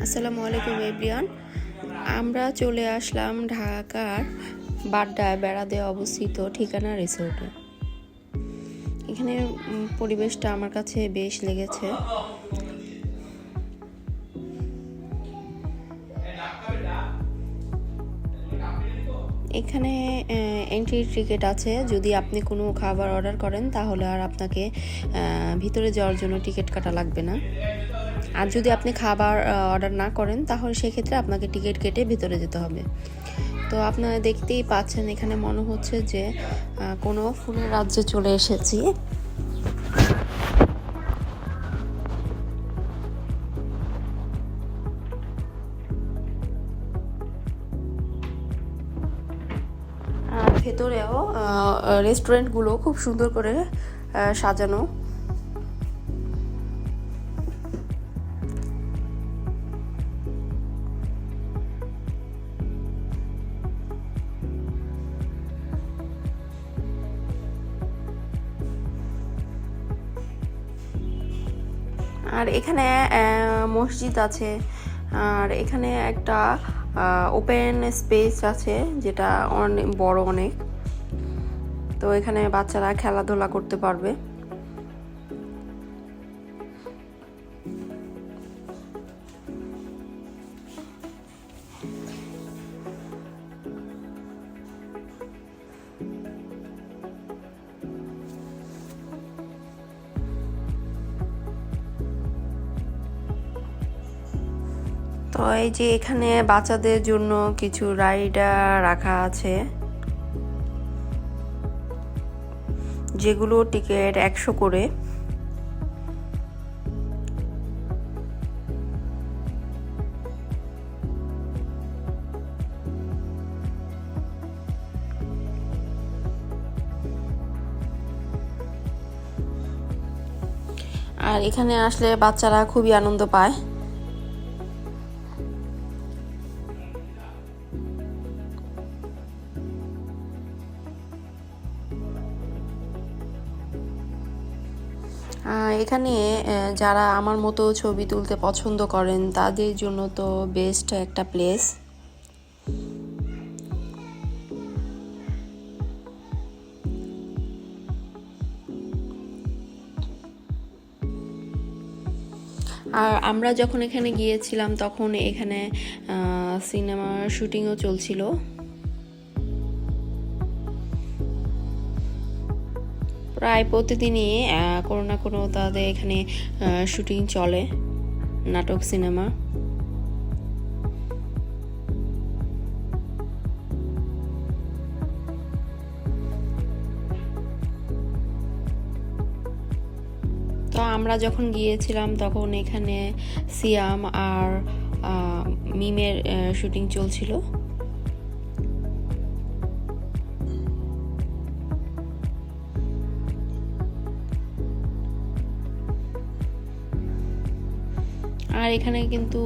আসসালামু আলাইকুম এভরিওয়ান। আমরা চলে আসলাম ঢাকার বাড্ডায় বেড়াতে অবস্থিত ঠিকানা রিসোর্টে। এখানে পরিবেশটা আমার কাছে বেশ লেগেছে। এখানে এন্ট্রি টিকিট আছে। যদি আপনি কোনো খাবার অর্ডার করেন তাহলে আর আপনাকে ভিতরে যাওয়ার জন্য টিকিট কাটা লাগবে না। আর যদি আপনি খাবার অর্ডার না করেন তাহলে সেক্ষেত্রে আপনাকে টিকিট কেটে ভিতরে যেতে হবে। তো আপনারা দেখতেই পাচ্ছেন এখানে মনে হচ্ছে যে কোনো ফুলের রাজ্যে চলে এসেছি। ভেতরেও রেস্টুরেন্টগুলো খুব সুন্দর করে সাজানো। আর এখানে মসজিদ আছে, আর এখানে একটা ওপেন স্পেস আছে যেটা অনেক বড় অনেক। তো এখানে বাচ্চারা খেলাধুলা করতে পারবে। তো এই যে এখানে বাচ্চাদের জন্য কিছু রাইড রাখা আছে, যেগুলো টিকিট 100 করে। আর এখানে আসলে বাচ্চারা খুবই আনন্দ পায়। এখানে যারা আমার মতো ছবি তুলতে পছন্দ করেন তাদের জন্য তো বেস্ট একটা প্লেস। আর আমরা যখন এখানে গিয়েছিলাম তখন এখানে সিনেমার শুটিংও চলছিল। প্রায় প্রতিদিনই কোনো না কোনো তাদের এখানে শুটিং চলে, নাটক সিনেমা। তো আমরা যখন গিয়েছিলাম তখন এখানে সিয়াম আর মিমের শুটিং চলছিল। আর এখানে কিন্তু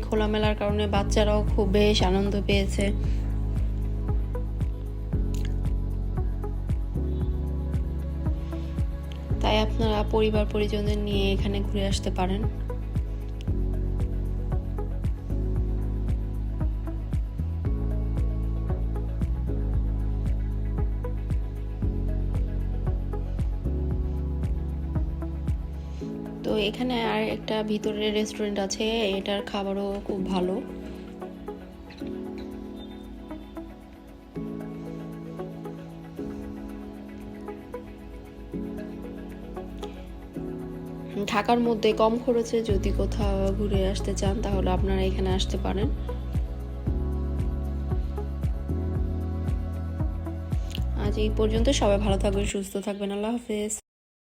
খোলামেলার কারণে বাচ্চারাও খুব বেশ আনন্দ পেয়েছে। তাই আপনারা পরিবার পরিজনদের নিয়ে এখানে ঘুরে আসতে পারেন। তো এখানে আর একটা ভিতরে রেস্টুরেন্ট আছে, এটার খাবারও খুব ভালো। ঢাকার মধ্যে কম খরচে যদি কোথাও ঘুরে আসতে চান তাহলে আপনারা এখানে আসতে পারেন। আজ এই পর্যন্ত। সবাই ভালো থাকবেন, সুস্থ থাকবেন। আল্লাহ হাফেজ।